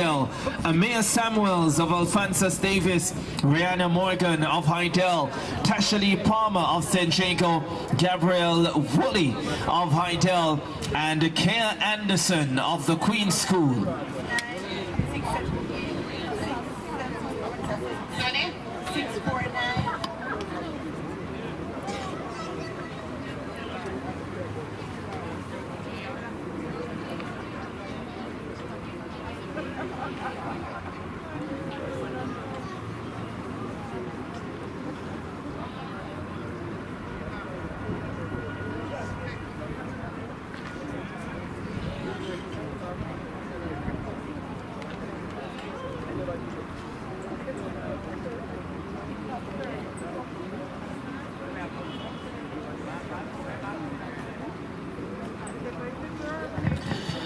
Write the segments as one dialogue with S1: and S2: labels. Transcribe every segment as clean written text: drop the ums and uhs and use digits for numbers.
S1: Hydel, Amaya Samuels of Alphonsus Davis, Rihanna Morgan of Hydel, Tashalee Palmer of St. Jago, Gabrielle Woolley of Hydel, and Kea Anderson of the Queen's School.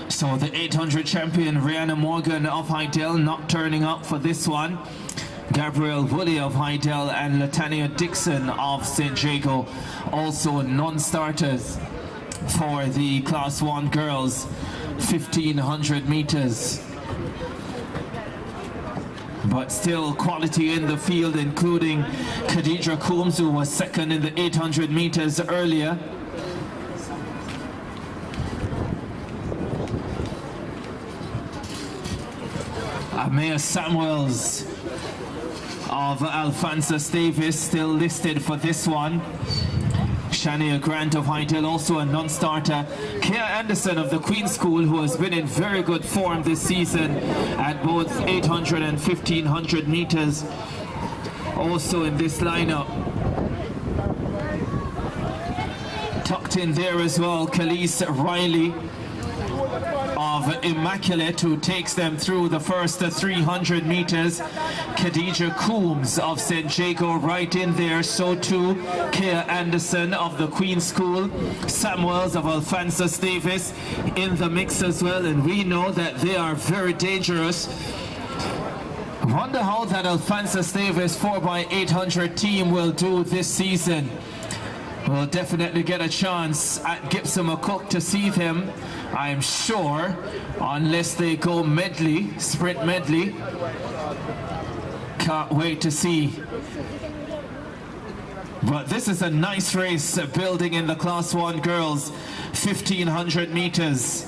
S1: So the 800 champion Rihanna Morgan of Hydel not turning up for this one. Gabrielle Woolley of Hydel and Latanya Dixon of St. Jago also non-starters for the Class 1 girls 1500 meters. But still quality in the field, including Khadija Coombs, who was second in the 800 meters earlier. Amaya Samuels of Alphonsus Davis still listed for this one. Shania Grant of Hydel also a non-starter. Kea Anderson of the Queen's School, who has been in very good form this season at both 800 and 1500 meters, also in this lineup. Tucked in there as well, Khalees Riley of Immaculate, who takes them through the first 300 meters. Khadija Coombs of St. Jago right in there, so too Kea Anderson of the Queen's School. Samuels of Alphonsus Davis in the mix as well, and we know that they are very dangerous. Wonder how that Alphonsus Davis 4x800 team will do this season. We'll definitely get a chance at Gibson McCook to see them, I'm sure, unless they go medley, sprint medley. Can't wait to see. But this is a nice race building in the Class 1 girls 1500 meters.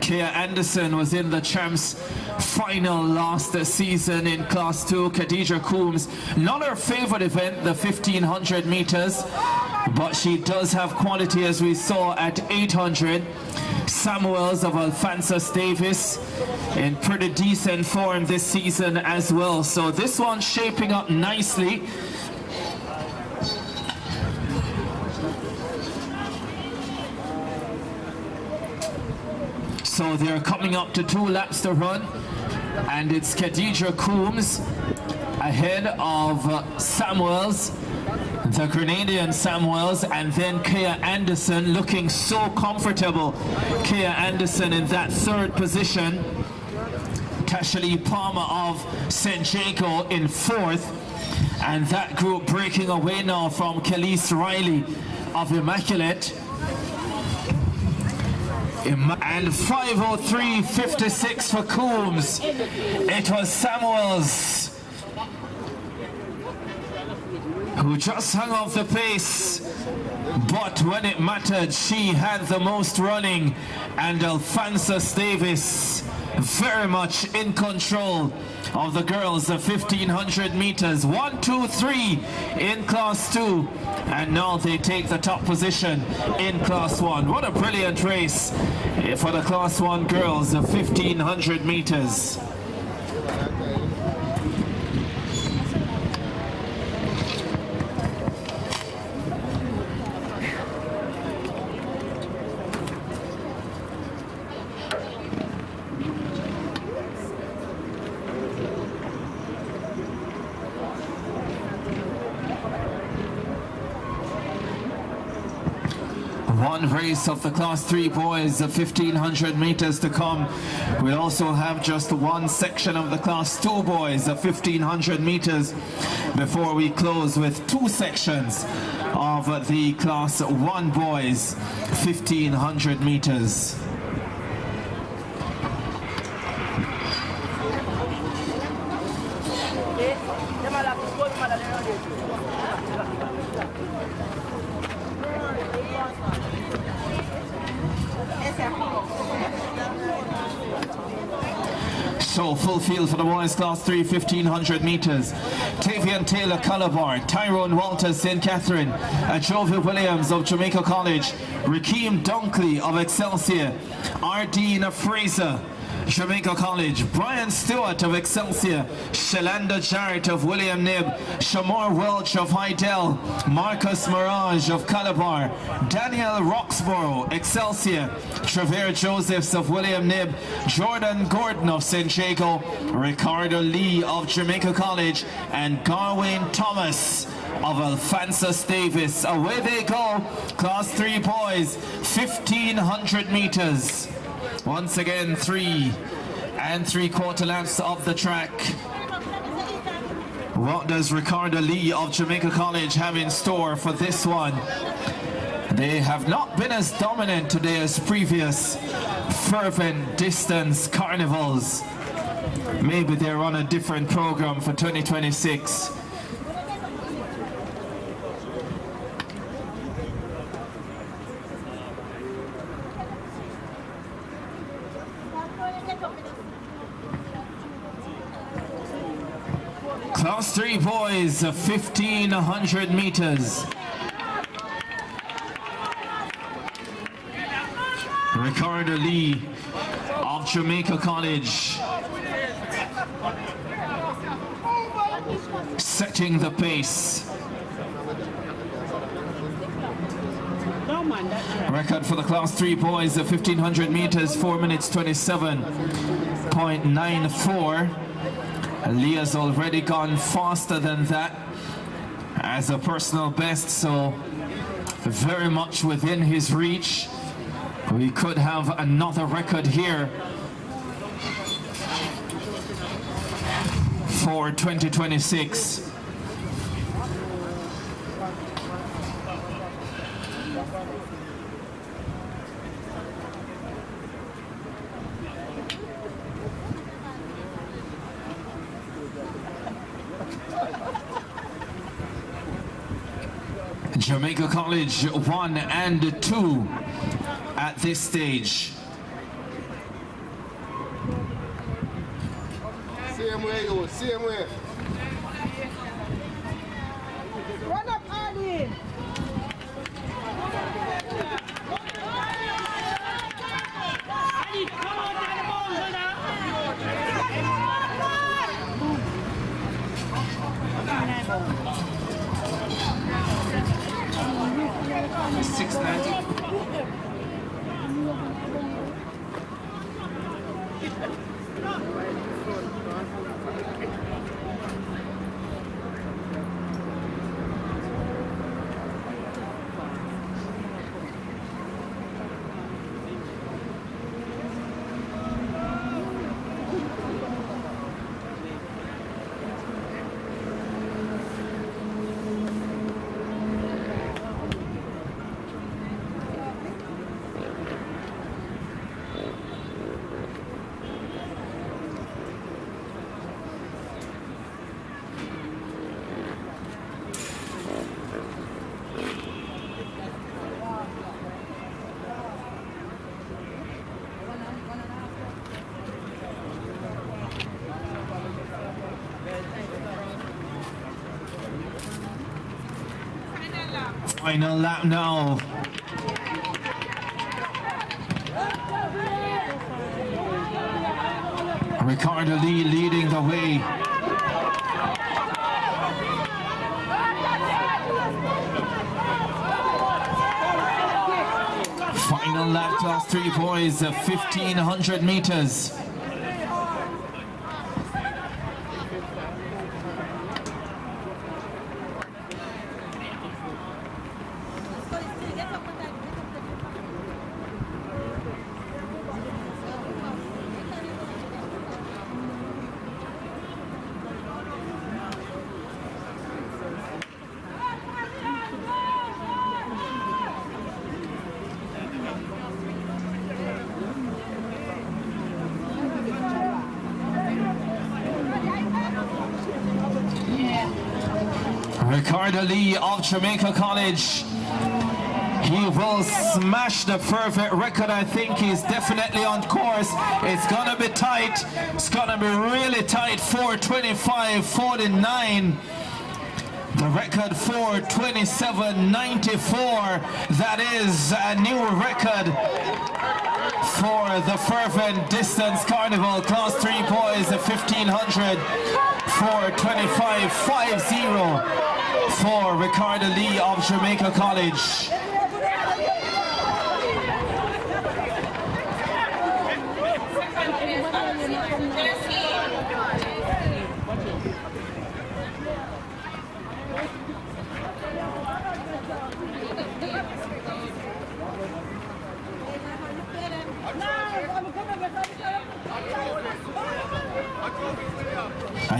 S1: Kea Anderson was in the champs final last season in Class 2. Khadija Coombs, not her favorite event, the 1500 meters, but she does have quality, as we saw at 800. Samuels of Alphonsus Davis in pretty decent form this season as well. So this one's shaping up nicely. So they're coming up to 2 laps to run, and it's Khadija Coombs ahead of Samuels, the Grenadian Samuels, and then Kea Anderson looking so comfortable. Kea Anderson in that 3rd position. Tashalee Palmer of St. Jago in 4th, and that group breaking away now from Khalees Riley of Immaculate. And 5:03.56 for Coombs. It was Samuels who just hung off the pace, but when it mattered, she had the most running, and Alphonsus Davis very much in control of the girls, the 1500 meters. 1, 2, 3 in Class 2, and now they take the top position in Class 1. What a brilliant race for the Class 1 girls, the 1500 meters. One race of the Class 3 boys, the 1500 meters to come. We'll also have just one section of the Class 2 boys, the 1500 meters, before we close with 2 sections of the Class 1 boys, 1500 meters. So full field for the boys class 3, 1500 meters. Tavian Taylor Calabar, Tyrone Walters St. Catherine, Jovi Williams of Jamaica College, Rakeem Dunkley of Excelsior, Ardina Fraser, Jamaica College, Brian Stewart of Excelsior, Shalanda Jarrett of William Nib, Shamar Welch of Hydel, Marcus Mirage of Calabar, Daniel Roxborough, Excelsior, Trevor Josephs of William Nib, Jordan Gordon of St. Jago, Ricardo Lee of Jamaica College, and Garwin Thomas of Alphonsus Davis. Away they go, class 3 boys, 1500 meters. Once again, 3 3/4 laps of the track. What does Ricardo Lee of Jamaica College have in store for this one? They have not been as dominant today as previous fervent distance carnivals. Maybe they're on a different program for 2026. Class 3 boys, 1500 meters. Ricardo Lee of Jamaica College setting the pace. Record for the class 3 boys of 1500 meters, 4 minutes 27.94. Leah's already gone faster than that as a personal best, so very much within his reach. We could have another record here for 2026. Jamaica College 1 and 2 at this stage.
S2: Same way, yo, same way. Run up, Ali. Ali, come on, down the ball, runner.
S1: 690. Final lap now. Ricardo Lee leading the way. Final lap, class 3 boys, 1500 meters. Ricardo Lee of Jamaica College. He will smash the Fervet record. I think he's definitely on course. It's gonna be tight. It's gonna be really tight. 4:25.49. The record 4:27.94. That is a new record for the Fervet Distance Carnival Class 3 boys, the 1500. 4:25.50 for Ricardo Lee of Jamaica College.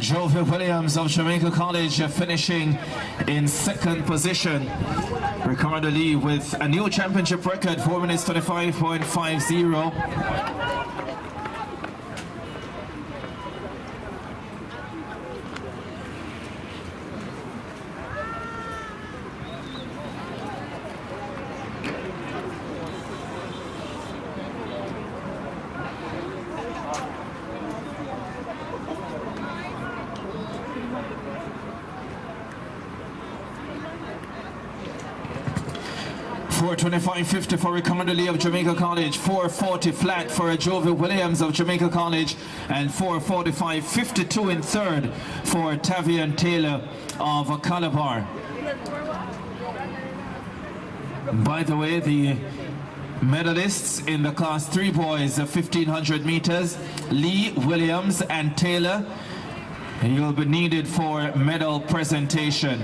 S1: Jovi Williams of Jamaica College finishing in second position. Ricardo Lee with a new championship record, 4:25.50. 4:25.50 for Ricardo Lee of Jamaica College, 4:40 flat for Jovi Williams of Jamaica College, and 4:45.52 in third for Tavian Taylor of Calabar. By the way, the medalists in the Class 3 boys, 1500 meters, Lee, Williams, and Taylor, you'll be needed for medal presentation.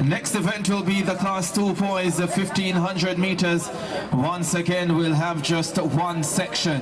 S1: Next event will be the Class 2 boys, the 1500 meters. Once again, we'll have just one section.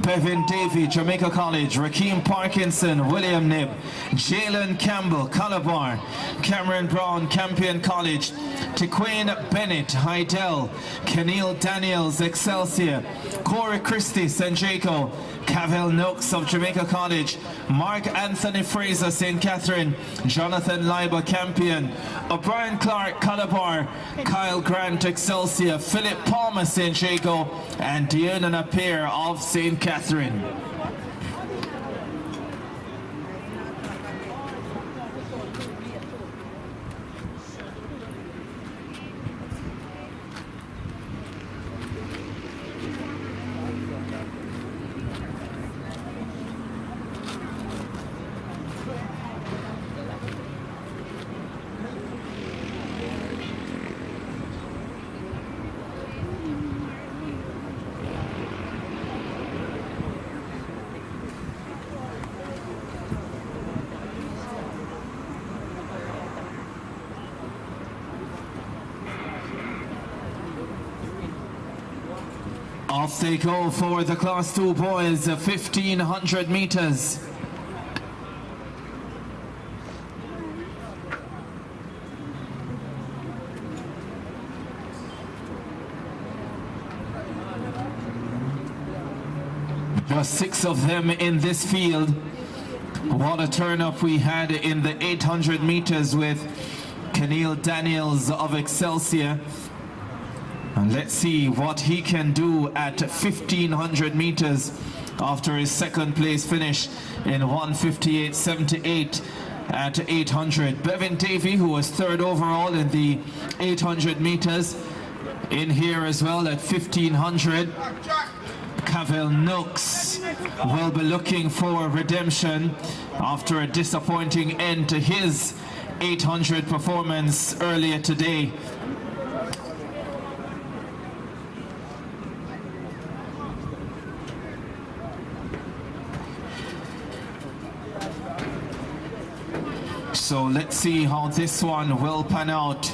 S1: Bevan Davey, Jamaica College, Rakeem Parkinson, William Nib, Jalen Campbell, Calabar, Cameron Brown, Campion College, Tiquain Bennett, Hydel, Keneal Daniels, Excelsior, Corey Christie, St. Jaco, Cavell Noakes of Jamaica College, Mark Anthony Fraser, St. Catherine, Jonathan Leiber, Campion, O'Brien Clark, Calabar, Kyle Grant, Excelsior, Philip Palmer, St. Jaco, and Deanna Napier of St. Catherine. Off they go for the Class 2 boys, 1500 meters. Just 6 of them in this field. What a turn up we had in the 800 meters with Keneal Daniels of Excelsior. And let's see what he can do at 1500 meters after his second place finish in 1:58.78 at 800. Bevan Davey, who was third overall in the 800 meters, in here as well at 1500. Cavell Noakes will be looking for redemption after a disappointing end to his 800 performance earlier today. So let's see how this one will pan out.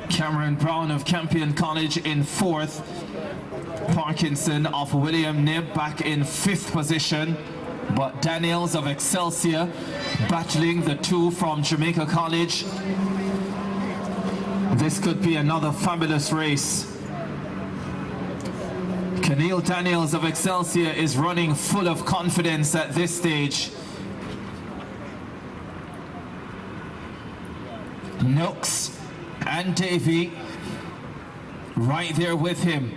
S1: Cameron Brown of Campion College in fourth. Parkinson of William Nib back in fifth position. But Daniels of Excelsior battling the two from Jamaica College. This could be another fabulous race. Neil Daniels of Excelsior is running full of confidence at this stage. Nooks and Davy right there with him.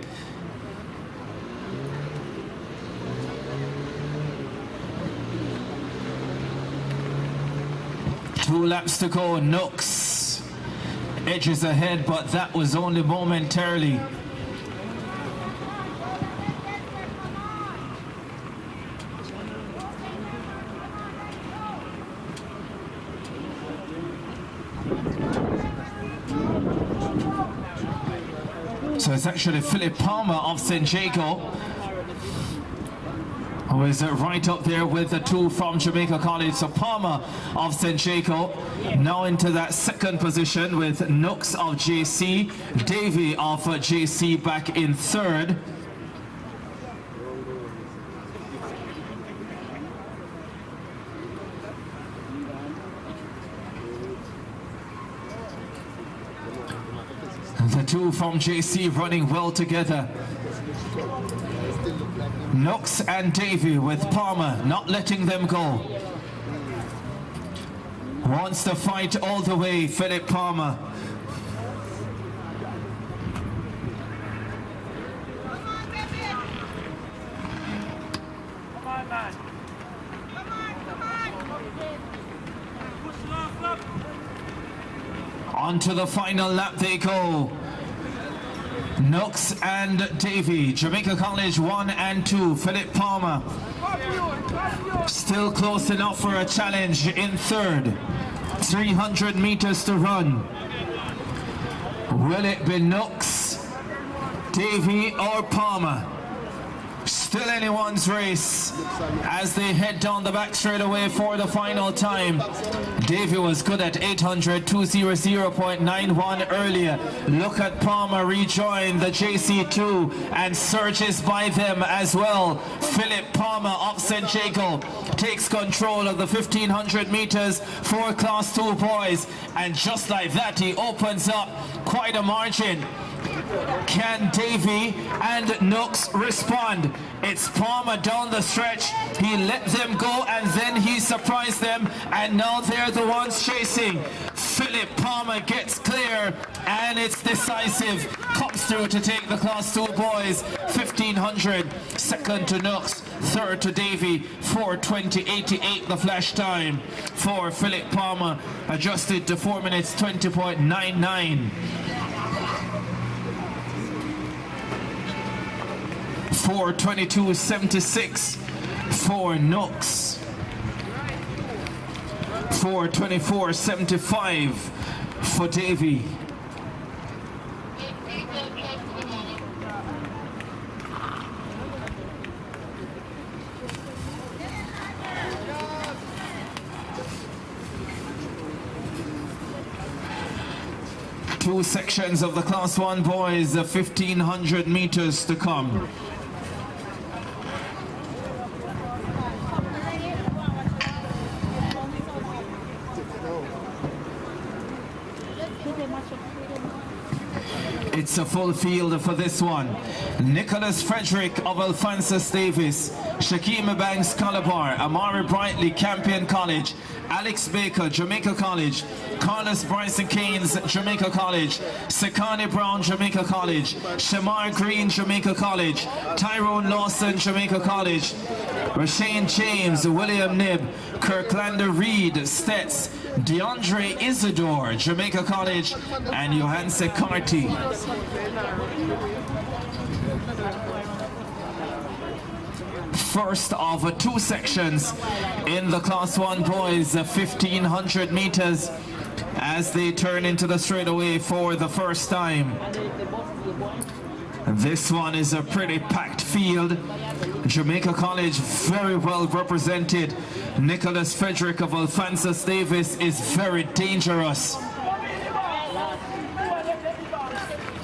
S1: Two laps to go. Nooks edges ahead, but that was only momentarily. So it's actually Philip Palmer of St. Jago who is right up there with the two from Jamaica College. So Palmer of St. Jago now into that second position with Nooks of JC, Davy of JC back in third. The two from JC running well together. Nooks and Davy with Palmer not letting them go. Wants to fight all the way, Philip Palmer. On to the final lap they go. Nooks and Davy, Jamaica College 1 and 2, Philip Palmer still close enough for a challenge in third. 300 meters to run. Will it be Nooks, Davy or Palmer? Still anyone's race as they head down the back straightaway for the final time. Davy was good at 800, 200.91 earlier. Look at Palmer rejoin the JC2 and surges by them as well. Philip Palmer of St. Jago takes control of the 1500 meters for Class 2 boys, and just like that he opens up quite a margin. Can Davy and Nooks respond? It's Palmer down the stretch. He let them go and then he surprised them, and now they're the ones chasing. Philip Palmer gets clear and it's decisive. Comes through to take the Class 2 boys. 1500, second to Nooks, third to Davy. 4:20.88 the flash time for Philip Palmer, adjusted to 4 minutes 20.99. 4:22.76 for Nooks. 4:24.75 for Davy. Two sections of the Class 1 boys, 1500 meters to come. It's a full field for this one. Nicholas Frederick of Alphonsus Davis, Shakima Banks Calabar, Amari Brightly Campion College, Alex Baker Jamaica College, Carlos Bryson Keynes Jamaica College, Sekani Brown Jamaica College, Shamar Green Jamaica College, Tyrone Lawson Jamaica College, Rashane James William Nibb, Kirklander Reed Stets, DeAndre Isidore Jamaica College, and Johanse Carty. First of two sections in the Class 1 boys, 1500 meters, as they turn into the straightaway for the first time. This one is a pretty packed field. Jamaica College very well represented. Nicholas Frederick of Alphonsus Davis is very dangerous.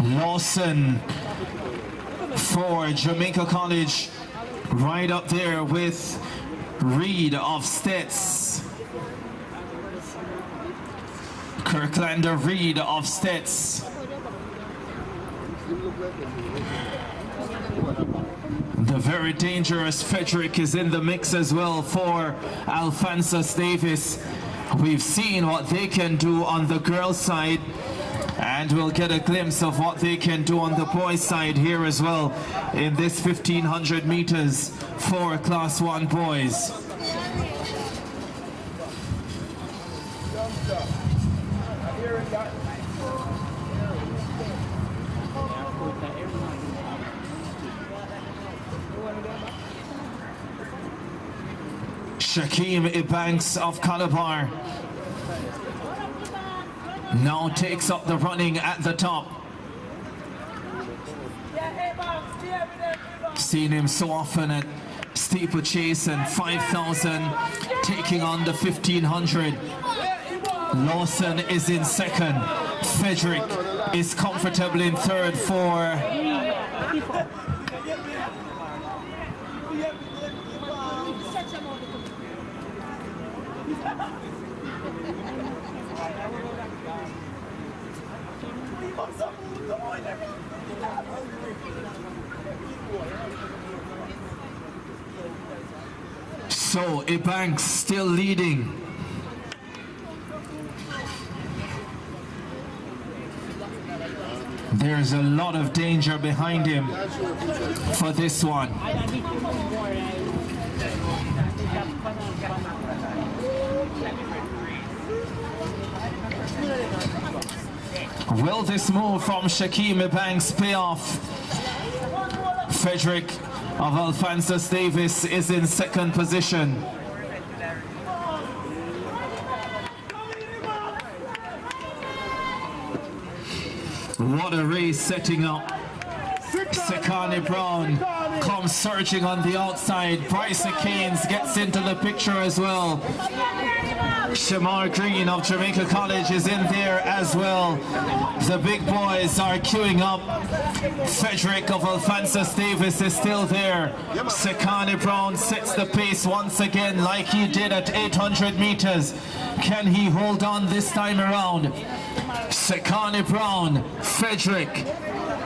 S1: Lawson for Jamaica College, right up there with Reed of Stets. Kirklander Reed of Stets. The very dangerous Frederick is in the mix as well for Alphonsus Davis. We've seen what they can do on the girls' side, and we'll get a glimpse of what they can do on the boys' side here as well in this 1500 meters for Class 1 boys. Shaquem Ebanks of Calabar now takes up the running at the top. Seen him so often at steeplechase and 5,000, taking on the 1500. Lawson is in second. Frederick is comfortable in third for so Ebanks still leading. There's a lot of danger behind him for this one. Will this move from Shaquem Ebanks pay off? Frederick of Alphonsus Davis is in second position. What a race setting up. Sekani Brown comes surging on the outside. Bryson Keynes gets into the picture as well. Shamar Green of Jamaica College is in there as well. The big boys are queuing up. Frederick of Alphonsus Davis is still there. Sekani Brown sets the pace once again like he did at 800 meters. Can he hold on this time around? Sekani Brown, Frederick,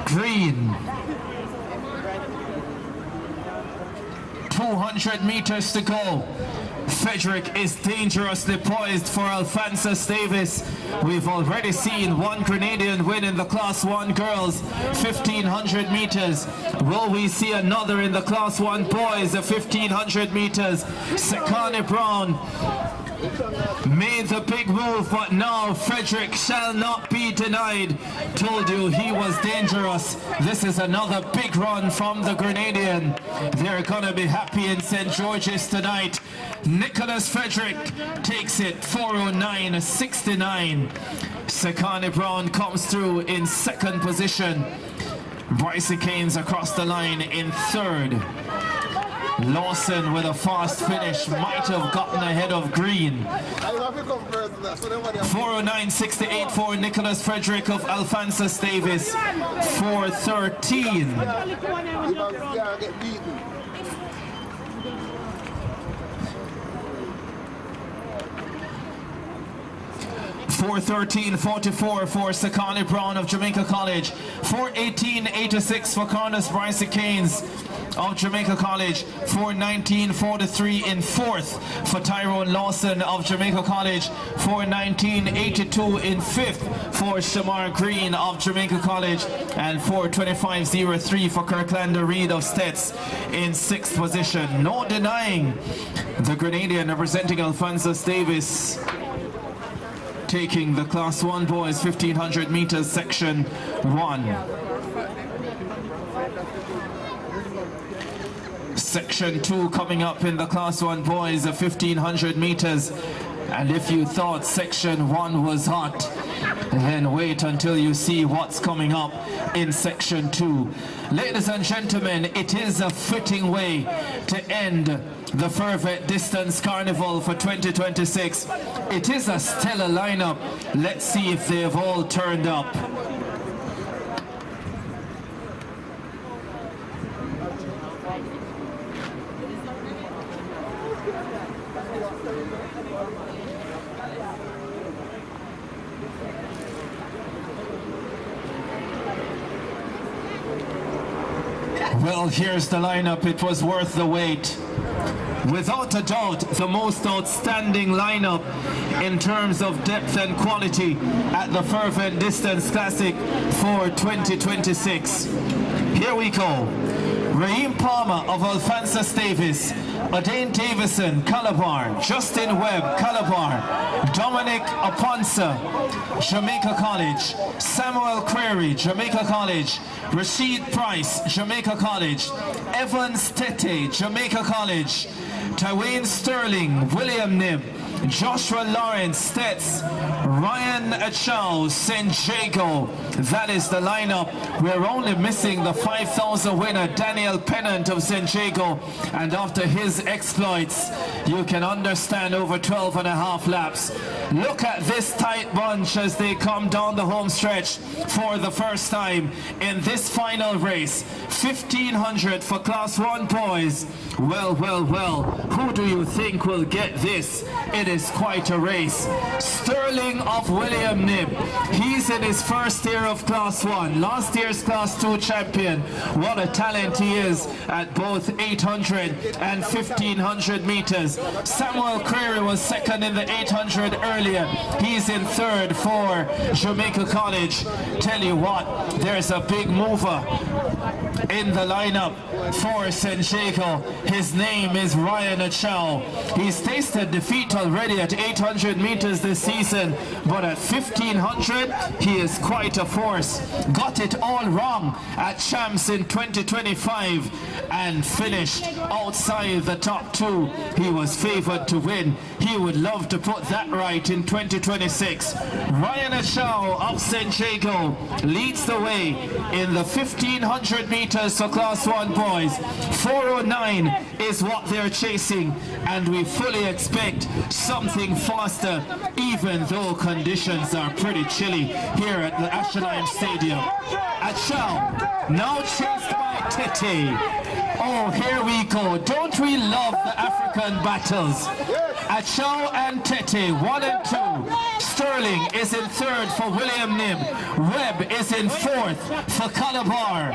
S1: Green. 200 meters to go. Frederick is dangerously poised for Alphonsus Davis. We've already seen one Grenadian win in the Class 1 girls, 1500 meters. Will we see another in the Class 1 boys, the 1500 meters? Sekani Brown made the big move, but now Frederick shall not be denied. Told you he was dangerous. This is another big run from the Grenadian. They're gonna be happy in St. George's tonight. Nicholas Frederick takes it 4:09.69. Sekani Brown comes through in second position. Bryson Keynes across the line in third. Lawson with a fast finish might have gotten ahead of Green. 4:09.68 for Nicholas Frederick of Alphonsus Davis. 4:13. 4:13.44 for Sekani Brown of Jamaica College. 4:18.86 for Carlos Bryson Keynes of Jamaica College. 4:19.43 in fourth for Tyrone Lawson of Jamaica College. 4:19.82 in fifth for Shamar Green of Jamaica College. And 4:25.03 for Kirklander Reed of Stets in sixth position. No denying the Grenadian representing Alphonsus Davis taking the Class 1 boys 1500 meters section 1. Section 2 coming up in the Class 1 boys of 1500 meters. And if you thought section 1 was hot, then wait until you see what's coming up in section 2. Ladies and gentlemen, it is a fitting way to end the Fervet Distance Carnival for 2026. It is a stellar lineup. Let's see if they've all turned up. Well, here's the lineup. It was worth the wait. Without a doubt, the most outstanding lineup in terms of depth and quality at the Fervet Distance Classic for 2026. Here we go. Raheem Palmer of Alphonsus Davis, Adain Davison, Calabar, Justin Webb, Calabar, Dominic Aponsa, Jamaica College, Samuel Query, Jamaica College, Rashid Price, Jamaica College, Evans Tete, Jamaica College, Tywayne Sterling, William Nib, Joshua Lawrence, Stets, Ryan Achau, St. Jago. That is the lineup. We're only missing the 5,000 winner, Daniel Pennant of St. Jago. And after his exploits, you can understand over 12 and a half laps. Look at this tight bunch as they come down the home stretch for the first time in this final race. 1,500 for Class 1 boys. Well, well, well, who do you think will get this? It is quite a race. Sterling of William Nib. He's in his first year of Class 1. Last year's Class 2 champion. What a talent he is at both 800 and 1,500 meters. Samuel Query was second in the 800 earlier. He's in third for Jamaica College. Tell you what, there's a big mover in the lineup for St. Jago. His name is Ryan Achau. He's tasted defeat already at 800 meters this season, but at 1,500 he is quite a force. Got it all wrong at Champs in 2025 and finished outside the top two. He was favored to win. He would love to put that right in 2026. Ryan Achau of St. Jago leads the way in the 1,500 meters for Class 1 boys. 409 is what they're chasing, and we fully expect something faster, even though conditions are pretty chilly here at the Asheline Stadium. Achau now chased by Tete. Oh, here we go. Don't we love the African battles? Achau and Tete, 1 and 2. Sterling is in third for William Nib. Webb is in fourth for Calabar.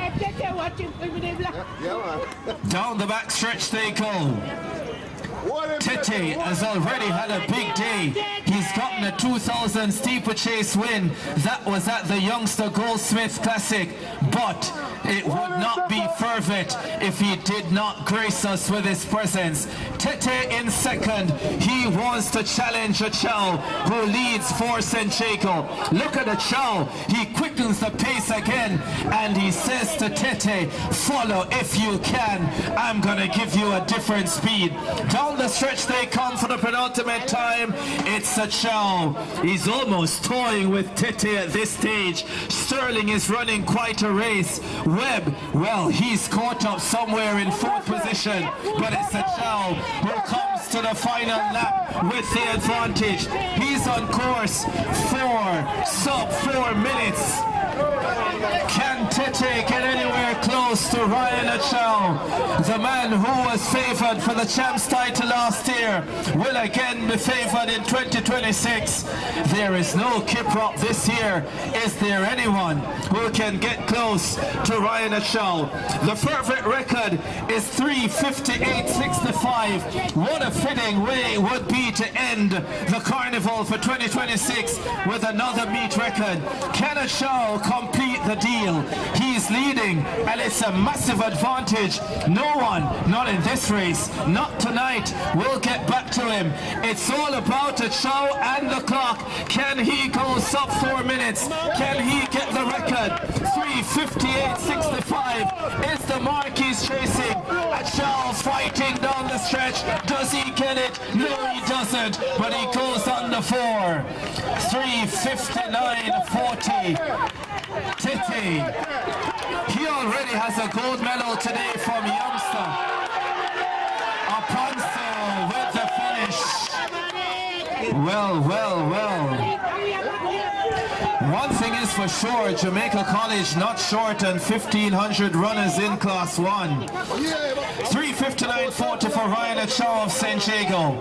S1: Down the back stretch they go. Tete has already had a big day. He's gotten a 2,000 steeplechase win. That was at the Youngster Goldsmith Classic, but it would not be Fervet if he did not grace us with his presence. Tete in second. He wants to challenge Achau, who leads for St. Jago. Look at Achau. He quickens the pace again, and he says to Tete, follow if you can. I'm gonna give you a different speed. Down the stretch they come for the penultimate time. It's Achau. He's almost toying with Tete at this stage. Sterling is running quite a race. Webb, well, he's caught up somewhere in fourth position, but it's Achau who comes to the final lap with the advantage. He's on course for sub 4 minutes. Can Tete get anywhere close to Ryan Achau? The man who was favored for the champs title last year will again be favored in 2026. There is no Kiprop this year. Is there anyone who can get close to Ryan Achau? The Fervet record is 3:58.65. What a fitting way would be to end the Carnival for 2026 with another meet record. Can Achau complete the deal? He's leading, and it's a massive advantage. No one, not in this race, not tonight, will get back to him. It's all about Achau and the clock. Can he go sub 4 minutes? Can he get the record? 3:58.65 is the mark he's chasing. Achau fighting down the stretch. Does he get it? No, he doesn't, but he goes under 4. 3:59.40. Tete, he already has a gold medal today from Youngster. Aponso with the finish. Well, well, well. One thing is for sure, Jamaica College not short on 1,500 runners in Class 1. 3:59.40 for Ryan Achau of St. Jago.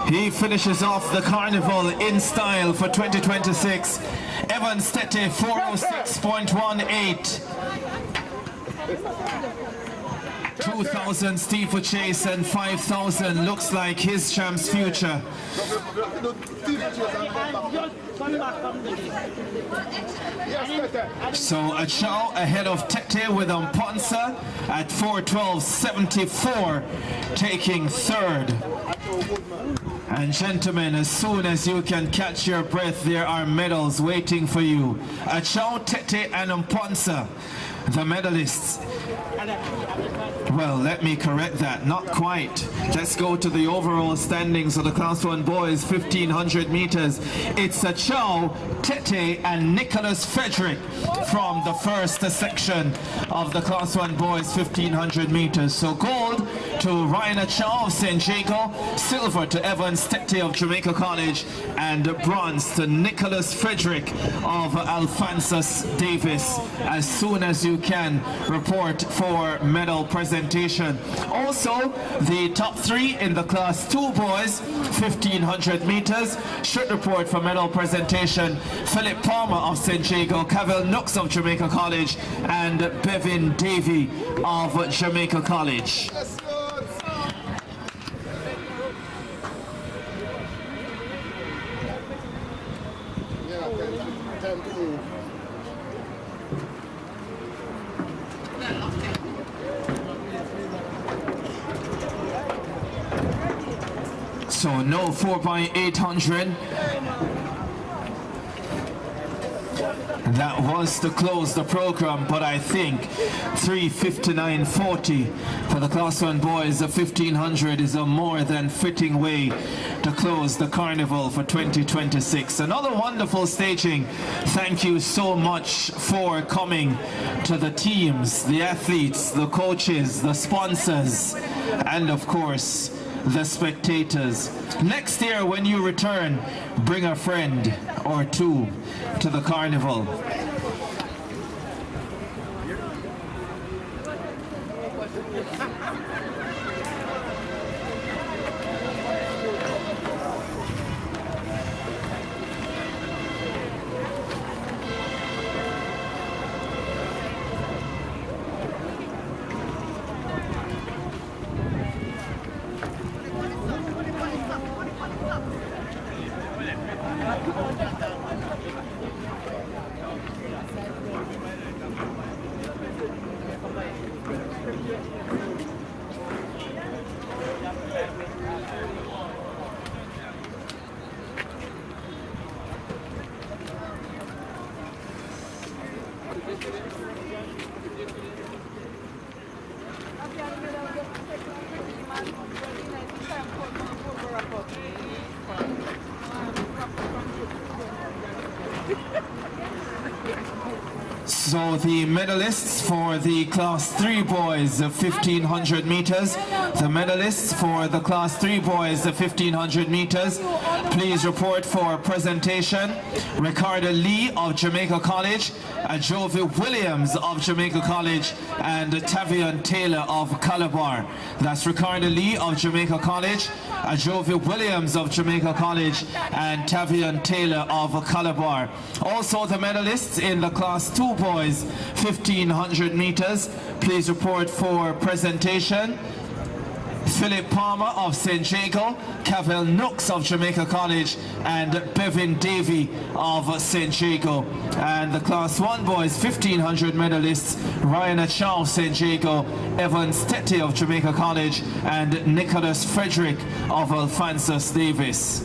S1: He finishes off the Carnival in style for 2026. Evans Tete 406.18. 2,000 steeplechase and 5,000 looks like his champ's future. So a chow ahead of Tete with Amponsa at 4:12.74, taking third. And gentlemen, as soon as you can catch your breath, there are medals waiting for you. A chow, Tete and Amponsa, the medalists. Well, let me correct that, not quite. Let's go to the overall standings of the Class 1 boys, 1,500 meters. It's a Chow, Tete, and Nicholas Frederick from the first section of the Class 1 boys, 1,500 meters. So gold to Ryan Chow of St. Jago, silver to Evans Tete of Jamaica College, and bronze to Nicholas Frederick of Alphonsus Davis. As soon as you can, report for medal presentation. Also, the top three in the Class 2 boys, 1,500 meters, should report for medal presentation. Philip Palmer of St. Jago, Cavell Nooks of Jamaica College, and Bevin Davey of Jamaica College. So no 4x800. That was to close the program, but I think 3:59.40 for the Class 1 boys of 1,500 is a more than fitting way to close the carnival for 2026. Another wonderful staging. Thank you so much for coming to the teams, the athletes, the coaches, the sponsors, and of course, the spectators. Next year when you return, bring a friend or two to the carnival. So the medalists for the Class 3 boys of 1,500 meters, the medalists for the Class 3 boys of 1,500 meters, please report for presentation. Ricardo Lee of Jamaica College, Jovi Williams of Jamaica College, and Tavion Taylor of Calabar. That's Ricardo Lee of Jamaica College, Jovi Williams of Jamaica College, and Tavion Taylor of Calabar. Also the medalists in the Class 2 boys, 1,500 meters, please report for presentation. Philip Palmer of St. Jago, Cavell Nooks of Jamaica College, and Bevin Davey of St. Jago. And the Class 1 boys, 1,500 medalists, Ryan Achow of St. Jago, Evans Tete of Jamaica College, and Nicholas Frederick of Alphonsus Davis.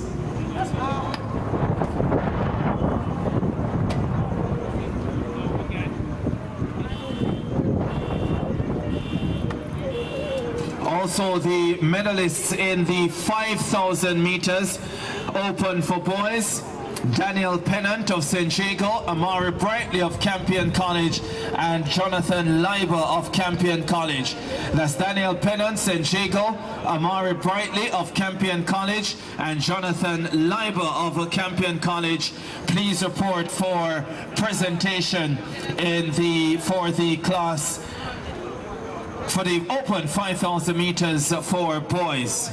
S1: Also the medalists in the 5,000 meters open for boys, Daniel Pennant of St. Jago, Amari Brightly of Campion College, and Jonathan Leiber of Campion College. That's Daniel Pennant, St. Jago, Amari Brightly of Campion College, and Jonathan Leiber of Campion College. Please report for presentation for the open 5,000 meters for boys.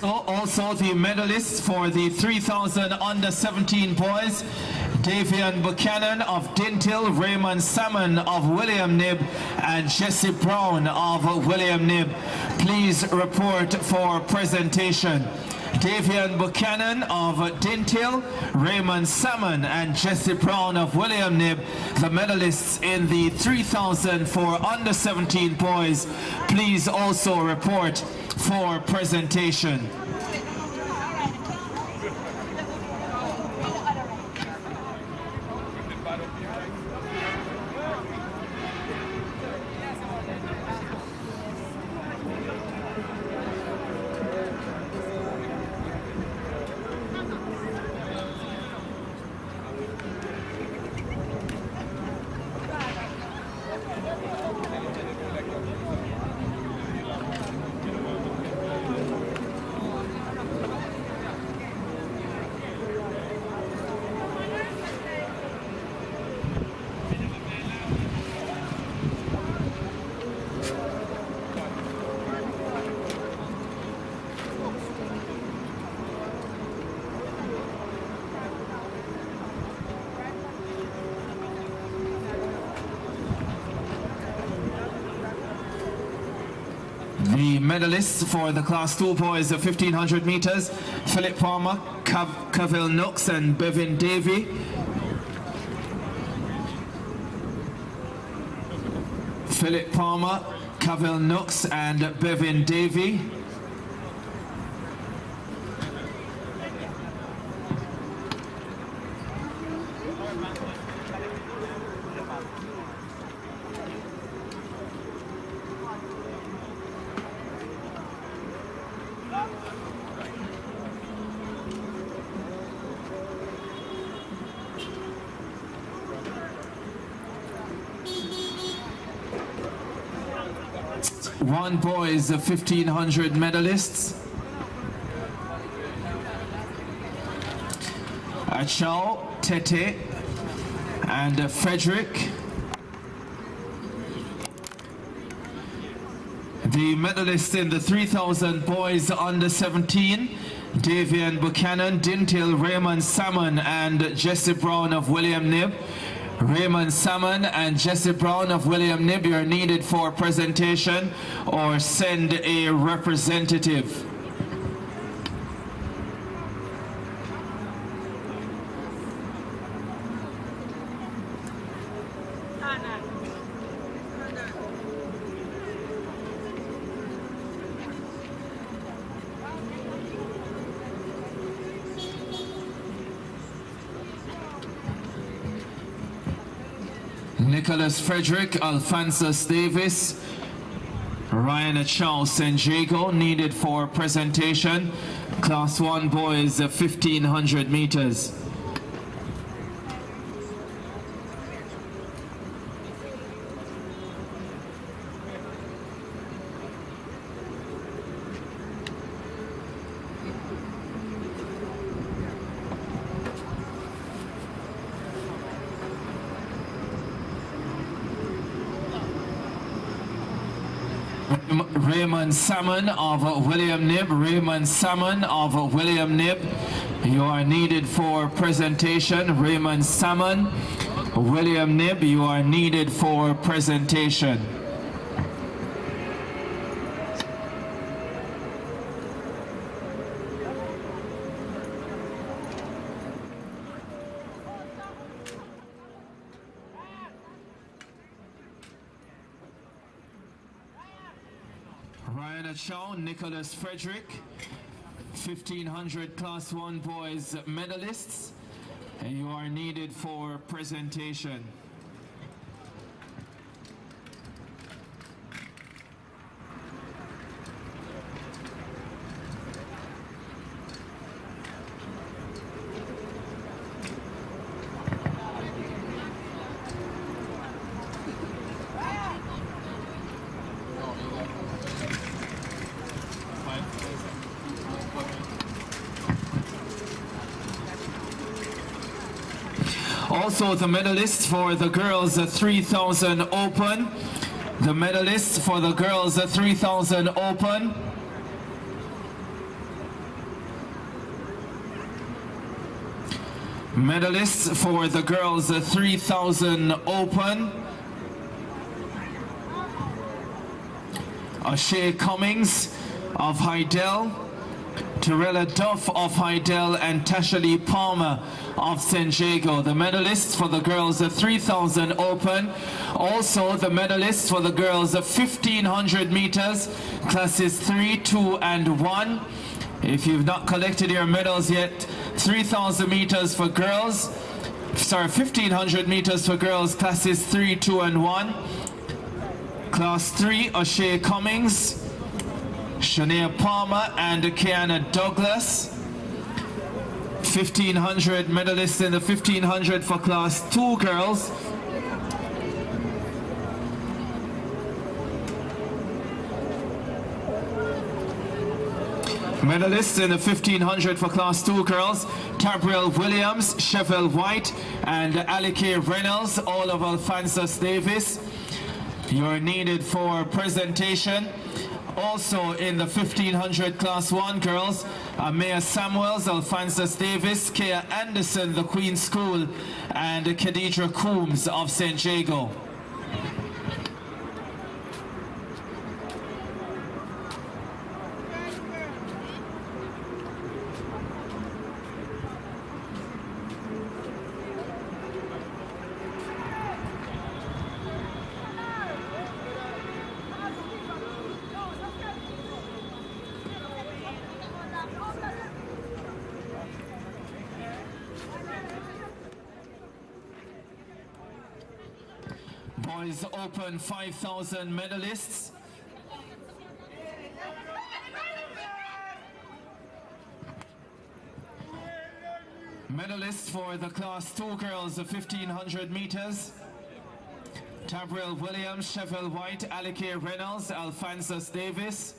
S1: Also the medalists for the 3,000 under 17 boys, Davian Buchanan of Dintil, Raymond Salmon of William Nib, and Jesse Brown of William Nib. Please report for presentation. Davian Buchanan of Dintil, Raymond Salmon, and Jesse Brown of William Nib, the medalists in the 3,000 for under 17 boys. Please also report for presentation. The medalists for the Class 2 boys of 1,500 meters, Philip Palmer, Cavill Nooks, and Bevan Davey. Philip Palmer, Cavill Nooks, and Bevan Davey. One boys of 1,500 medalists. Achao, Tete, and Frederick. The medalists in the 3,000 boys under 17, Davian Buchanan, Dintil, Raymond Salmon, and Jesse Brown of William Nib. Raymond Salmon and Jesse Brown of William Nib, you are needed for presentation or send a representative. Nicholas Frederick, Alphonsus Davis, Ryan Achao, San Diego, needed for presentation. Class 1 boys, 1,500 meters. Raymond Salmon of William Nib, Raymond Salmon of William Nib, you are needed for presentation. Raymond Salmon, William Nib, you are needed for presentation. Ryan Achao, Nicholas Frederick, 1,500 Class 1 boys medalists, and you are needed for presentation. Also the medalists for the girls 3,000 open. The medalists for the girls 3,000 open. Medalists for the girls 3,000 open. O'Shea Cummings of Hydel, Torella Duff of Hydel, and Tasha Lee Palmer of San Diego. The medalists for the girls 3,000 open. Also the medalists for the girls 1,500 meters, classes 3, 2, and 1. If you've not collected your medals yet, 3,000 meters for girls, 1,500 meters for girls, classes 3, 2, and 1. Class 3, O'Shea Cummings, Shania Palmer, and Kiana Douglas. 1,500 medalists in the 1,500 for Class 2 girls. Medalists in the 1,500 for Class 2 girls, Tabriel Williams, Chevelle White, and Alike Reynolds, all of Alphonsus Davis. You're needed for presentation. Also in the 1,500 Class 1 girls, Amaya Samuels, Alphonsus Davis, Kea Anderson, the Queen's School, and Khadija Coombs of San Diego. Boys Open 5,000 medalists. Medalists for the Class 2 girls of 1,500 meters. Tabriel Williams, Chevelle White, Alike Reynolds, Alphonsus Davis.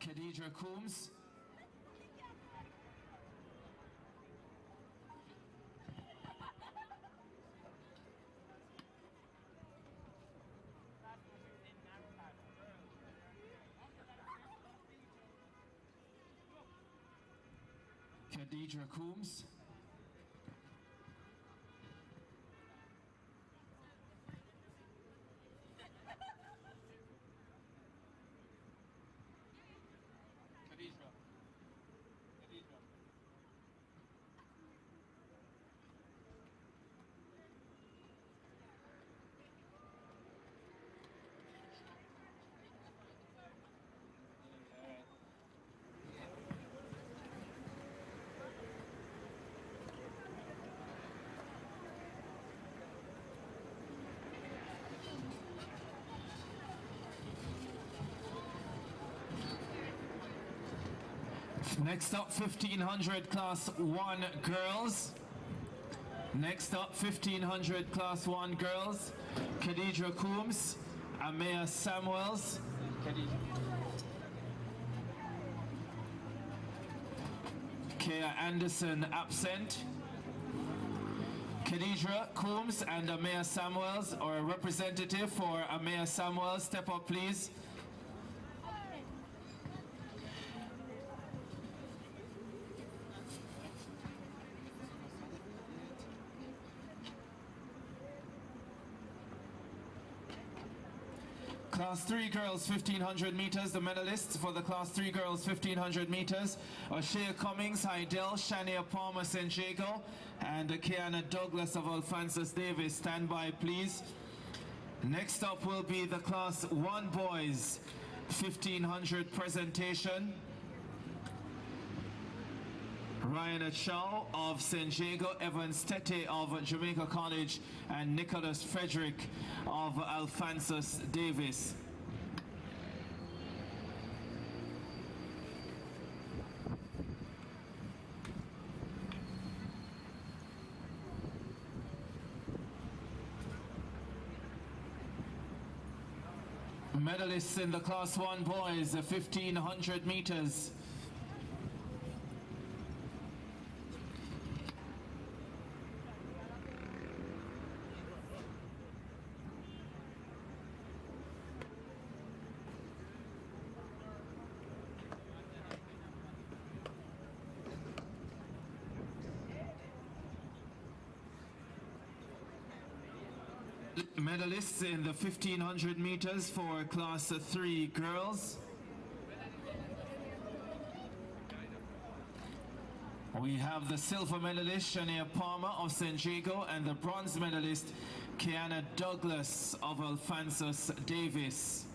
S1: Khadija Coombs. Khadija Coombs. Next up, 1,500 Class 1 girls. Next up, 1,500 Class 1 girls. Khadija Coombs, Amaya Samuels. Kea Anderson absent. Khadija Coombs and Amaya Samuels, or a representative for Amaya Samuels, step up please. Class 3 girls 1500 meters, the medalists for the Class 3 girls 1500 meters are Shea Cummings, Hydel, Shania Palmer, St. Jago, and Kiana Douglas of Alphonsus Davis. Stand by, please. Next up will be the Class 1 boys 1500 presentation. Ryan Chow of St. Jago, Evan Stete of Jamaica College, and Nicholas Frederick of Alphonsus Davis. Medalists in the Class 1 boys, 1500 meters. Medalists in the 1500 meters for Class 3 girls. We have the silver medalist Shania Palmer of St. Jago and the bronze medalist Kiana Douglas of Alphonsus Davis.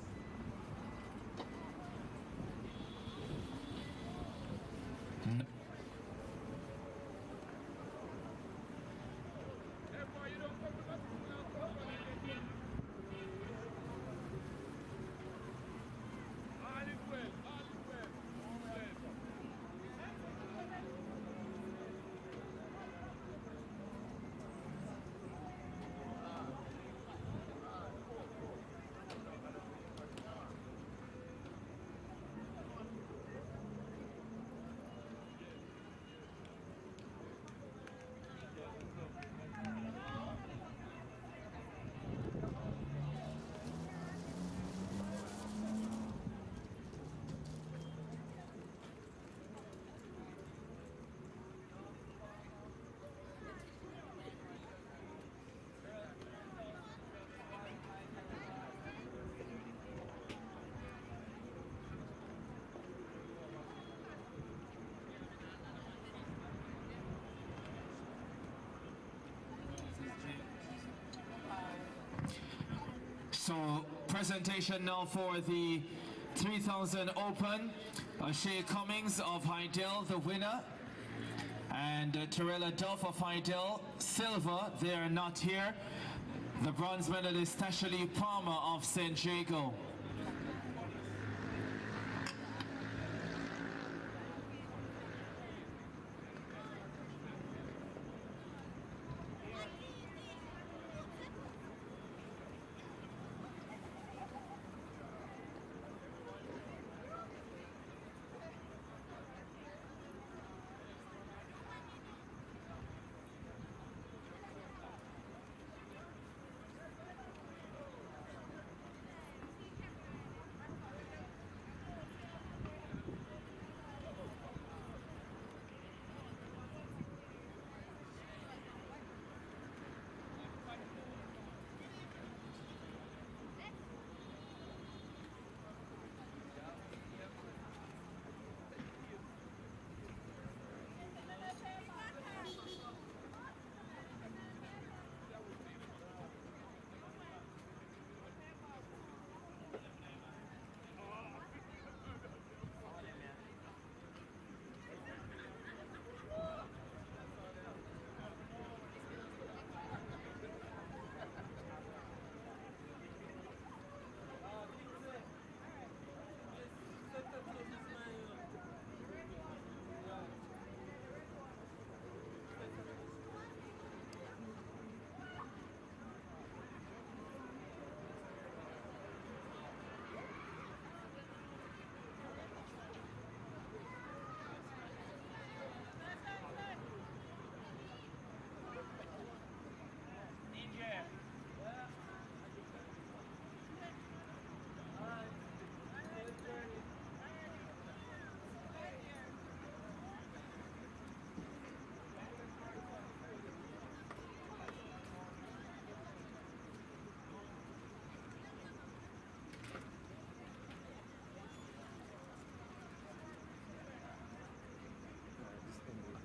S1: So presentation now for the 3000 Open. Shea Cummings of Hydel, the winner, and Terrella Duff of Hydel, silver. They are not here. The bronze medalist Tashalee Palmer of St. Jago.